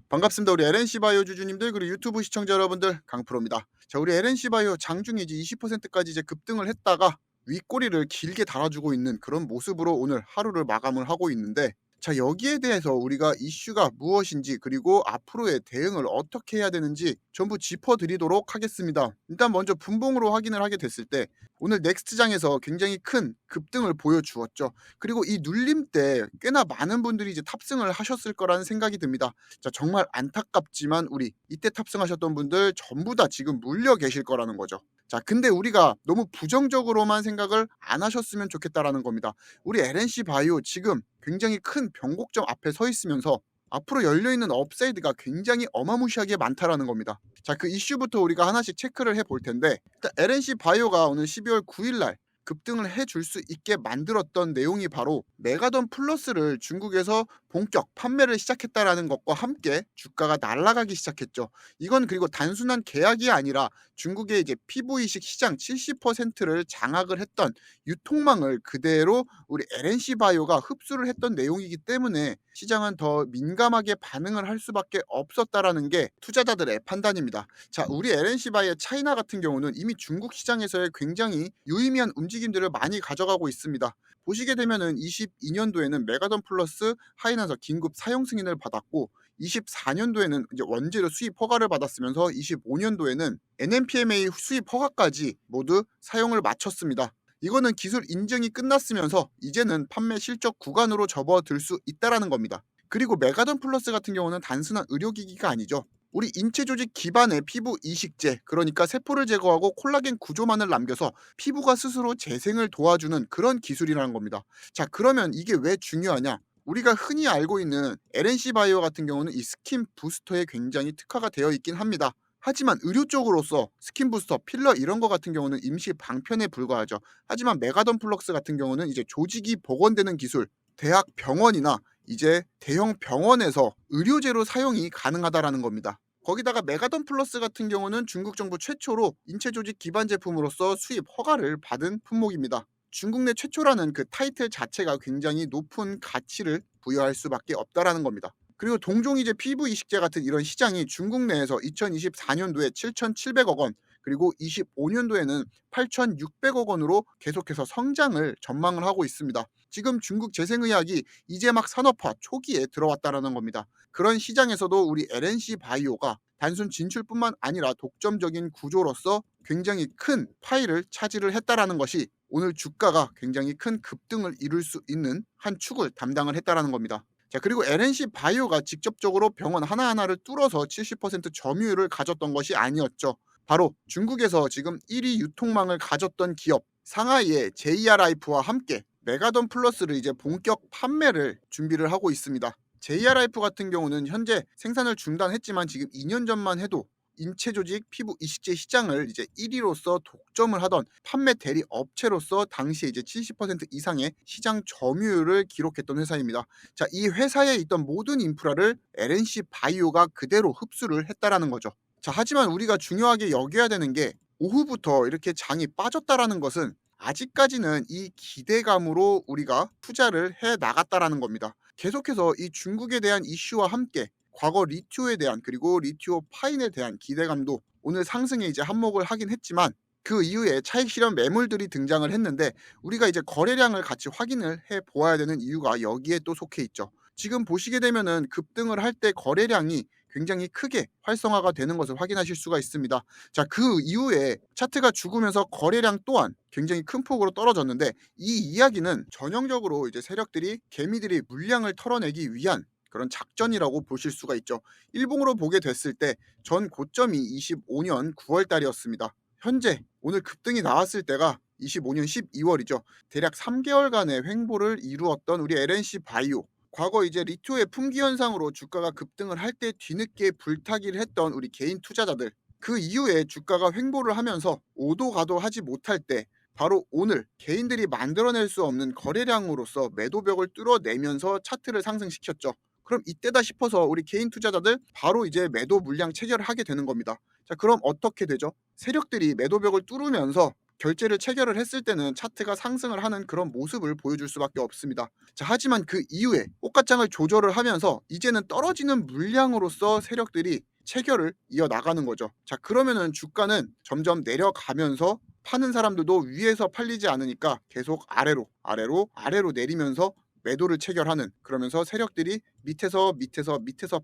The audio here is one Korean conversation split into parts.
반갑습니다. 우리 LNC 바이오 주주님들 그리고 유튜브 시청자 여러분들 강프로입니다. 자, 우리 LNC 바이오 장중에 이제 20%까지 이제 급등을 했다가 윗꼬리를 길게 달아주고 있는 그런 모습으로 오늘 하루를 마감을 하고 있는데, 자, 여기에 대해서 우리가 이슈가 무엇인지 그리고 앞으로의 대응을 어떻게 해야 되는지 전부 짚어드리도록 하겠습니다. 일단 먼저 분봉으로 확인을 하게 됐을 때 오늘 넥스트장에서 굉장히 큰 급등을 보여주었죠. 그리고 이 눌림 때 꽤나 많은 분들이 이제 탑승을 하셨을 거라는 생각이 듭니다. 자, 정말 안타깝지만 우리 이때 탑승하셨던 분들 전부 다 지금 물려 계실 거라는 거죠. 자, 근데 우리가 너무 부정적으로만 생각을 안 하셨으면 좋겠다라는 겁니다. 우리 LNC 바이오 지금 굉장히 큰 변곡점 앞에 서 있으면서 앞으로 열려있는 업사이드가 굉장히 어마무시하게 많다라는 겁니다. 자, 그 이슈부터 우리가 하나씩 체크를 해볼 텐데, 일단 LNC 바이오가 오늘 12월 9일 날 급등을 해줄 수 있게 만들었던 내용이 바로 메가던 플러스를 중국에서 본격 판매를 시작했다라는 것과 함께 주가가 날아가기 시작했죠. 이건 그리고 단순한 계약이 아니라 중국의 이제 피부 이식 시장 70%를 장악을 했던 유통망을 그대로 우리 LNC 바이오가 흡수를 했던 내용이기 때문에 시장은 더 민감하게 반응을 할 수밖에 없었다라는 게 투자자들의 판단입니다. 자, 우리 LNC 바이오 차이나 같은 경우는 이미 중국 시장에서의 굉장히 유의미한 움직임들을 많이 가져가고 있습니다. 보시게 되면은 22년도에는 메가던 플러스 하이난서 긴급 사용 승인을 받았고, 24년도에는 이제 원재료 수입 허가를 받았으면서 25년도에는 NMPMA 수입 허가까지 모두 사용을 마쳤습니다. 이거는 기술 인증이 끝났으면서 이제는 판매 실적 구간으로 접어들 수 있다라는 겁니다. 그리고 메가던 플러스 같은 경우는 단순한 의료기기가 아니죠. 우리 인체 조직 기반의 피부 이식제, 그러니까 세포를 제거하고 콜라겐 구조만을 남겨서 피부가 스스로 재생을 도와주는 그런 기술이라는 겁니다. 자, 그러면 이게 왜 중요하냐? 우리가 흔히 알고 있는 LNC 바이오 같은 경우는 이 스킨 부스터에 굉장히 특화가 되어 있긴 합니다. 하지만 의료 쪽으로서 스킨 부스터, 필러 이런 거 같은 경우는 임시 방편에 불과하죠. 하지만 메가던 플럭스 같은 경우는 이제 조직이 복원되는 기술, 대학 병원이나 이제 대형 병원에서 의료제로 사용이 가능하다라는 겁니다. 거기다가 메가던 플러스 같은 경우는 중국 정부 최초로 인체 조직 기반 제품으로서 수입 허가를 받은 품목입니다. 중국 내 최초라는 그 타이틀 자체가 굉장히 높은 가치를 부여할 수밖에 없다라는 겁니다. 그리고 동종 이제 피부 이식제 같은 이런 시장이 중국 내에서 2024년도에 7,700억 원, 그리고 25년도에는 8,600억 원으로 계속해서 성장을 전망을 하고 있습니다. 지금 중국 재생의학이 이제 막 산업화 초기에 들어왔다라는 겁니다. 그런 시장에서도 우리 LNC 바이오가 단순 진출뿐만 아니라 독점적인 구조로서 굉장히 큰 파일을 차지를 했다라는 것이 오늘 주가가 굉장히 큰 급등을 이룰 수 있는 한 축을 담당을 했다라는 겁니다. 자, 그리고 LNC 바이오가 직접적으로 병원 하나하나를 뚫어서 70% 점유율을 가졌던 것이 아니었죠. 바로 중국에서 지금 1위 유통망을 가졌던 기업 상하이의 JR라이프와 함께 메가던 플러스를 이제 본격 판매를 준비를 하고 있습니다. JR라이프 같은 경우는 현재 생산을 중단했지만 지금 2년 전만 해도 인체 조직 피부 이식제 시장을 이제 1위로서 독점을 하던 판매 대리 업체로서 당시에 이제 70% 이상의 시장 점유율을 기록했던 회사입니다. 자, 이 회사에 있던 모든 인프라를 LNC 바이오가 그대로 흡수를 했다라는 거죠. 자, 하지만 우리가 중요하게 여겨야 되는 게 오후부터 이렇게 장이 빠졌다라는 것은 아직까지는 이 기대감으로 우리가 투자를 해 나갔다라는 겁니다. 계속해서 이 중국에 대한 이슈와 함께 과거 리튜에 대한 그리고 리튜오 파인에 대한 기대감도 오늘 상승에 이제 한몫을 하긴 했지만, 그 이후에 차익 실현 매물들이 등장을 했는데 우리가 이제 거래량을 같이 확인을 해 보아야 되는 이유가 여기에 또 속해 있죠. 지금 보시게 되면은 급등을 할 때 거래량이 굉장히 크게 활성화가 되는 것을 확인하실 수가 있습니다. 자, 그 이후에 차트가 죽으면서 거래량 또한 굉장히 큰 폭으로 떨어졌는데, 이 이야기는 전형적으로 이제 세력들이 개미들이 물량을 털어내기 위한 그런 작전이라고 보실 수가 있죠. 일봉으로 보게 됐을 때 전 고점이 25년 9월 달이었습니다. 현재 오늘 급등이 나왔을 때가 25년 12월이죠. 대략 3개월간의 횡보를 이루었던 우리 LNC 바이오, 과거 이제 리투의 품귀 현상으로 주가가 급등을 할 때 뒤늦게 불타기를 했던 우리 개인 투자자들, 그 이후에 주가가 횡보를 하면서 오도 가도 하지 못할 때 바로 오늘 개인들이 만들어낼 수 없는 거래량으로서 매도벽을 뚫어내면서 차트를 상승시켰죠. 그럼 이때다 싶어서 우리 개인 투자자들 바로 이제 매도 물량 체결을 하게 되는 겁니다. 자, 그럼 어떻게 되죠? 세력들이 매도벽을 뚫으면서 결제를 체결을 했을 때는 차트가 상승을 하는 그런 모습을 보여줄 수밖에 없습니다. 자, 하지만 그 이후에 꽃가장을 조절을 하면서 이제는 떨어지는 물량으로서 세력들이 체결을 이어나가는 거죠. 자, 그러면은 주가는 점점 내려가면서 파는 사람들도 위에서 팔리지 않으니까 계속 아래로 내리면서 매도를 체결하는, 그러면서 세력들이 밑에서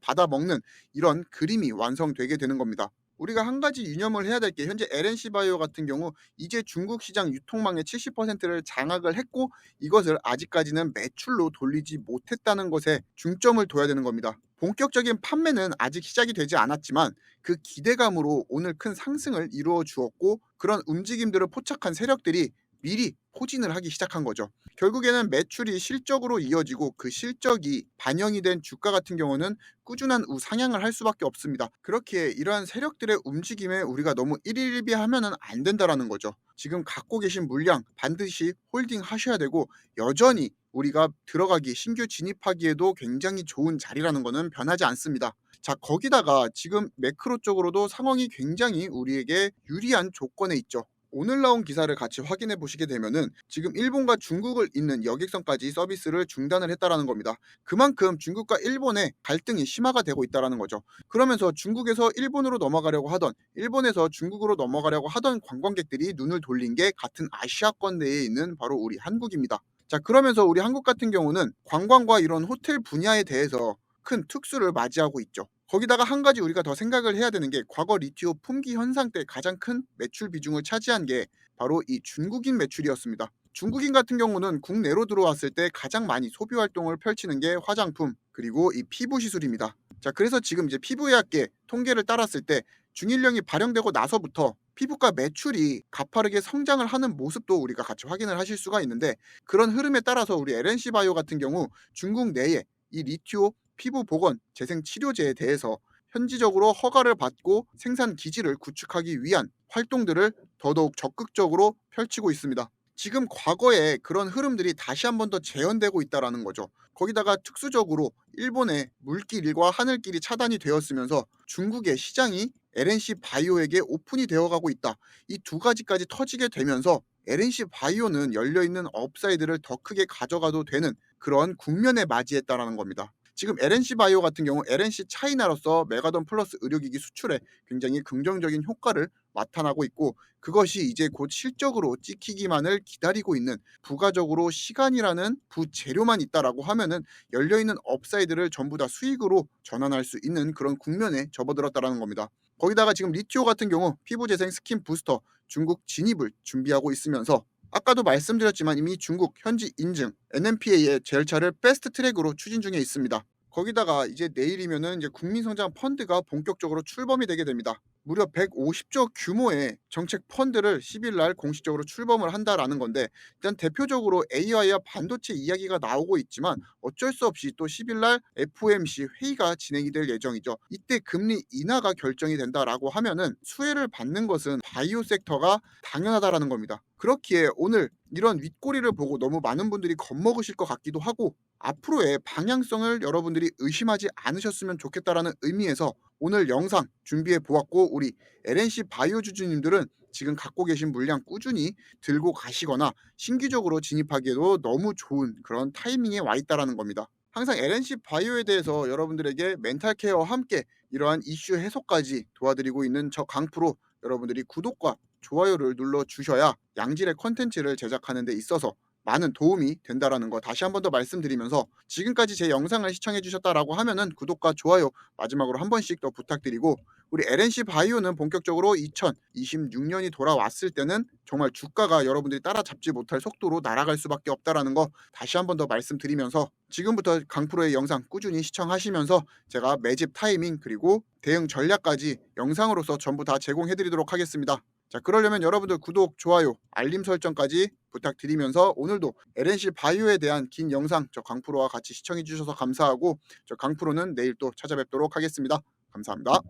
받아먹는 이런 그림이 완성되게 되는 겁니다. 우리가 한 가지 유념을 해야 될 게, 현재 LNC 바이오 같은 경우 이제 중국 시장 유통망의 70%를 장악을 했고 이것을 아직까지는 매출로 돌리지 못했다는 것에 중점을 둬야 되는 겁니다. 본격적인 판매는 아직 시작이 되지 않았지만 그 기대감으로 오늘 큰 상승을 이루어 주었고, 그런 움직임들을 포착한 세력들이 미리 포진을 하기 시작한 거죠. 결국에는 매출이 실적으로 이어지고 그 실적이 반영이 된 주가 같은 경우는 꾸준한 우상향을 할 수밖에 없습니다. 그렇기에 이러한 세력들의 움직임에 우리가 너무 일일비하면은 안 된다라는 거죠. 지금 갖고 계신 물량 반드시 홀딩 하셔야 되고, 여전히 우리가 들어가기, 신규 진입하기에도 굉장히 좋은 자리라는 거는 변하지 않습니다. 자, 거기다가 지금 매크로 쪽으로도 상황이 굉장히 우리에게 유리한 조건에 있죠. 오늘 나온 기사를 같이 확인해 보시게 되면은 지금 일본과 중국을 잇는 여객선까지 서비스를 중단을 했다라는 겁니다. 그만큼 중국과 일본의 갈등이 심화가 되고 있다라는 거죠. 그러면서 중국에서 일본으로 넘어가려고 하던, 일본에서 중국으로 넘어가려고 하던 관광객들이 눈을 돌린 게 같은 아시아권 내에 있는 바로 우리 한국입니다. 자, 그러면서 우리 한국 같은 경우는 관광과 이런 호텔 분야에 대해서 큰 특수를 맞이하고 있죠. 거기다가 한 가지 우리가 더 생각을 해야 되는 게, 과거 리티오 품귀 현상 때 가장 큰 매출 비중을 차지한 게 바로 이 중국인 매출이었습니다. 중국인 같은 경우는 국내로 들어왔을 때 가장 많이 소비 활동을 펼치는 게 화장품 그리고 이 피부 시술입니다. 자, 그래서 지금 이제 피부의학계 통계를 따랐을 때 중일령이 발령되고 나서부터 피부과 매출이 가파르게 성장을 하는 모습도 우리가 같이 확인을 하실 수가 있는데, 그런 흐름에 따라서 우리 LNC 바이오 같은 경우 중국 내에 이 리티오 피부 복원 재생 치료제에 대해서 현지적으로 허가를 받고 생산 기지를 구축하기 위한 활동들을 더더욱 적극적으로 펼치고 있습니다. 지금 과거에 그런 흐름들이 다시 한 번 더 재현되고 있다라는 거죠. 거기다가 특수적으로 일본의 물길과 하늘길이 차단이 되었으면서 중국의 시장이 LNC 바이오에게 오픈이 되어가고 있다. 이 두 가지까지 터지게 되면서 LNC 바이오는 열려있는 업사이드를 더 크게 가져가도 되는 그런 국면에 맞이했다라는 겁니다. 지금 LNC 바이오 같은 경우 LNC 차이나로서 메가던 플러스 의료기기 수출에 굉장히 긍정적인 효과를 나타나고 있고, 그것이 이제 곧 실적으로 찍히기만을 기다리고 있는, 부가적으로 시간이라는 부재료만 있다라고 하면은 열려있는 업사이드를 전부 다 수익으로 전환할 수 있는 그런 국면에 접어들었다라는 겁니다. 거기다가 지금 리티오 같은 경우 피부재생 스킨 부스터 중국 진입을 준비하고 있으면서, 아까도 말씀드렸지만 이미 중국 현지 인증 NMPA의 절차를 패스트 트랙으로 추진 중에 있습니다. 거기다가 이제 내일이면은 이제 국민성장 펀드가 본격적으로 출범이 되게 됩니다. 무려 150조 규모의 정책 펀드를 10일 날 공식적으로 출범을 한다라는 건데, 일단 대표적으로 AI와 반도체 이야기가 나오고 있지만 어쩔 수 없이 또 10일 날 FOMC 회의가 진행이 될 예정이죠. 이때 금리 인하가 결정이 된다라고 하면은 수혜를 받는 것은 바이오 섹터가 당연하다라는 겁니다. 그렇기에 오늘 이런 윗꼬리를 보고 너무 많은 분들이 겁먹으실 것 같기도 하고, 앞으로의 방향성을 여러분들이 의심하지 않으셨으면 좋겠다라는 의미에서 오늘 영상 준비해 보았고, 우리 LNC 바이오 주주님들은 지금 갖고 계신 물량 꾸준히 들고 가시거나 신규적으로 진입하기에도 너무 좋은 그런 타이밍에 와 있다라는 겁니다. 항상 LNC 바이오에 대해서 여러분들에게 멘탈 케어와 함께 이러한 이슈 해소까지 도와드리고 있는 저 강프로, 여러분들이 구독과 좋아요를 눌러 주셔야 양질의 컨텐츠를 제작하는 데 있어서 많은 도움이 된다라는 거 다시 한 번 더 말씀드리면서, 지금까지 제 영상을 시청해 주셨다라고 하면은 구독과 좋아요 마지막으로 한 번씩 더 부탁드리고, 우리 LNC 바이오는 본격적으로 2026년이 돌아왔을 때는 정말 주가가 여러분들이 따라잡지 못할 속도로 날아갈 수밖에 없다라는 거 다시 한 번 더 말씀드리면서, 지금부터 강프로의 영상 꾸준히 시청하시면서 제가 매집 타이밍 그리고 대응 전략까지 영상으로서 전부 다 제공해 드리도록 하겠습니다. 자, 그러려면 여러분들 구독, 좋아요, 알림 설정까지 부탁드리면서, 오늘도 LNC 바이오에 대한 긴 영상 저 강프로와 같이 시청해 주셔서 감사하고, 저 강프로는 내일 또 찾아뵙도록 하겠습니다. 감사합니다.